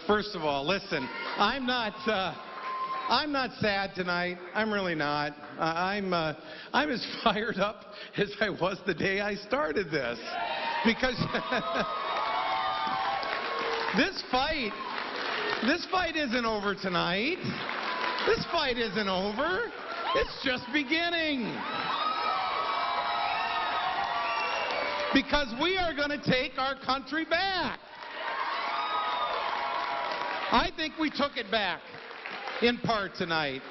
First of all, listen, I'm not sad tonight. I'm really not. I'm as fired up as I was the day I started this, because this fight isn't over tonight. This fight isn't over. It's just beginning. Because we are going to take our country back. I think we took it back, in part, tonight.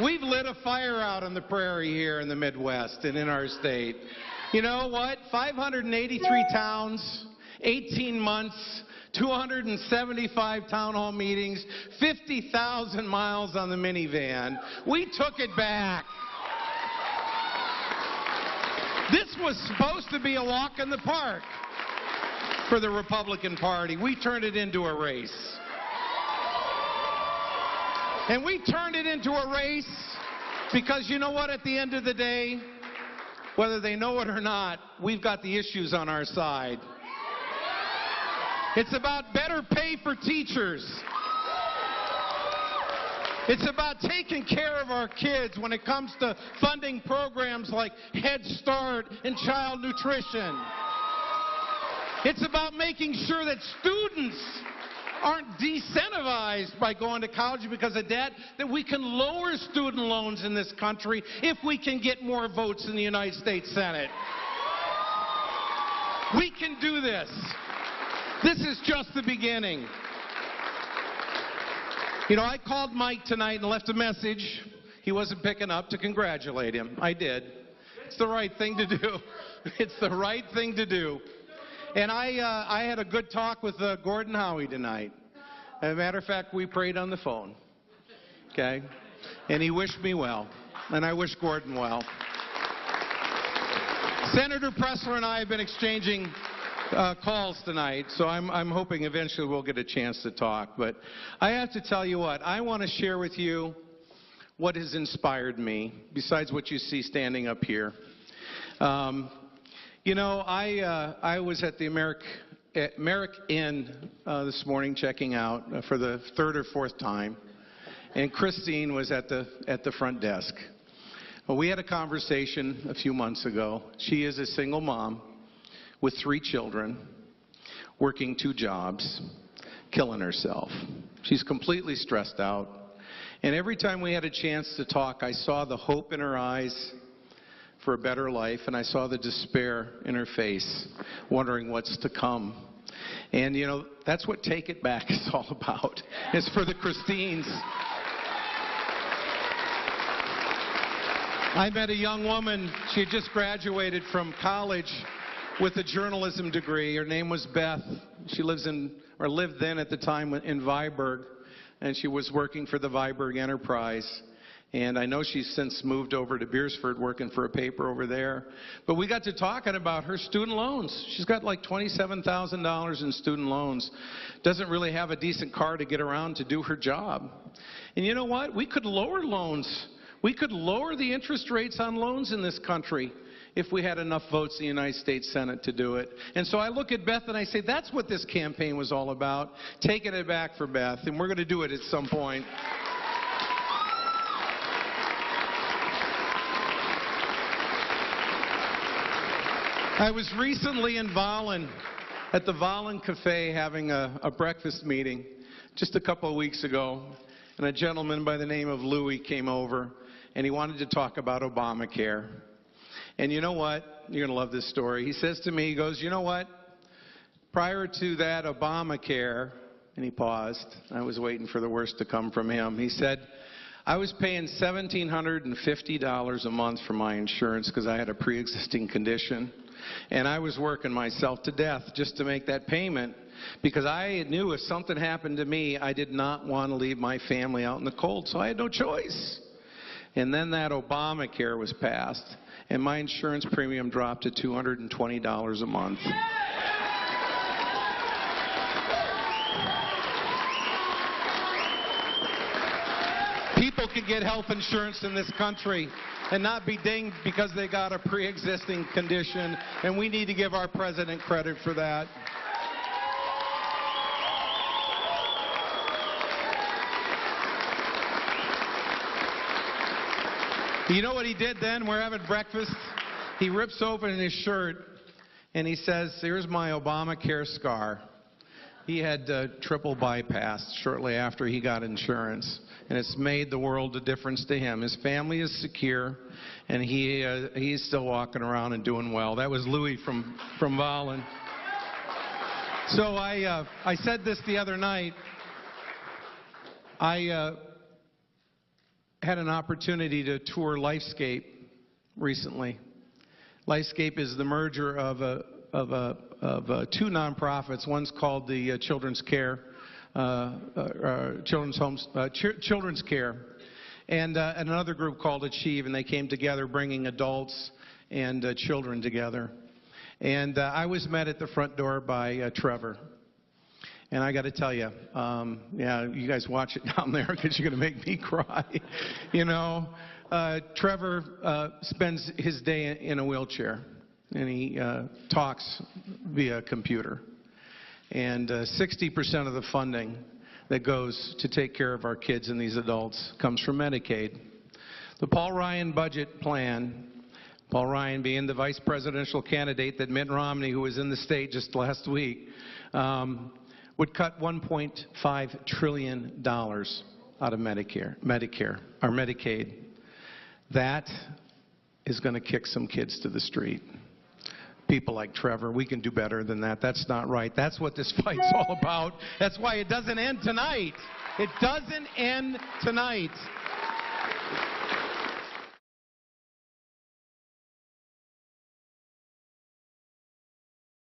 We've lit a fire out on the prairie here in the Midwest and in our state. You know what? 583 towns, 18 months, 275 town hall meetings, 50,000 miles on the minivan. We took it back. This was supposed to be a walk in the park for the Republican Party. We turned it into a race. And we turned it into a race because, you know what, at the end of the day, whether they know it or not, we've got the issues on our side. It's about better pay for teachers. It's about taking care of our kids when it comes to funding programs like Head Start and child nutrition. It's about making sure that students aren't decentivized by going to college because of debt, that we can lower student loans in this country if we can get more votes in the United States Senate. We can do this. This is just the beginning. You know, I called Mike tonight and left a message. He wasn't picking up, to congratulate him. I did. It's the right thing to do. It's the right thing to do. And I had a good talk with Gordon Howie tonight. As a matter of fact, we prayed on the phone. Okay? And he wished me well. And I wish Gordon well. Senator Pressler and I have been exchanging calls tonight, so I'm hoping eventually we'll get a chance to talk. But I have to tell you what, I want to share with you what has inspired me, besides what you see standing up here. You know, I was at the Merrick Inn this morning checking out for the third or fourth time, and Christine was at the front desk. Well, we had a conversation a few months ago. She is a single mom with 3 children, working 2 jobs, killing herself. She's completely stressed out. And every time we had a chance to talk, I saw the hope in her eyes for a better life, and I saw the despair in her face, wondering what's to come. And, you know, that's what Take It Back is all about. It's for the Christines. I met a young woman. She had just graduated from college with a journalism degree. Her name was Beth. She lived then at the time in Viborg, and she was working for the Viborg Enterprise. And I know she's since moved over to Beersford, working for a paper over there. But we got to talking about her student loans. She's got like $27,000 in student loans. Doesn't really have a decent car to get around to do her job. And you know what? We could lower loans. We could lower the interest rates on loans in this country if we had enough votes in the United States Senate to do it. And so I look at Beth and I say, that's what this campaign was all about, taking it back for Beth. And we're going to do it at some point. I was recently in Vollen, at the Vollen Cafe, having a breakfast meeting just a couple of weeks ago, and a gentleman by the name of Louis came over, and he wanted to talk about Obamacare. And you know what? You're going to love this story. He says to me, he goes, you know what? Prior to that Obamacare, and he paused. I was waiting for the worst to come from him. He said, I was paying $1,750 a month for my insurance because I had a pre-existing condition. And I was working myself to death just to make that payment because I knew if something happened to me, I did not want to leave my family out in the cold, so I had no choice. And then that Obamacare was passed, and my insurance premium dropped to $220 a month. People can get health insurance in this country and not be dinged because they got a pre-existing condition, and we need to give our president credit for that. You know what he did then? We're having breakfast. He rips open his shirt, and he says, here's my Obamacare scar. He had triple bypass shortly after he got insurance, and it's made the world a difference to him. His family is secure, and he's still walking around and doing well. That was Louis from Volin. So I said this the other night. I had an opportunity to tour Lifescape recently. Lifescape is the merger of two nonprofits. One's called the Children's Care, Children's Care, and another group called Achieve, and they came together bringing adults and children together. And I was met at the front door by Trevor. And I got to tell you, yeah, you guys watch it down there because you're going to make me cry. You know, Trevor spends his day in a wheelchair, and he talks via computer. And 60% of the funding that goes to take care of our kids and these adults comes from Medicaid. The Paul Ryan budget plan, Paul Ryan being the vice presidential candidate that Mitt Romney, who was in the state just last week, would cut $1.5 trillion out of Medicare, or Medicaid. That is going to kick some kids to the street. People like Trevor, we can do better than that. That's not right. That's what this fight's all about. That's why it doesn't end tonight. It doesn't end tonight.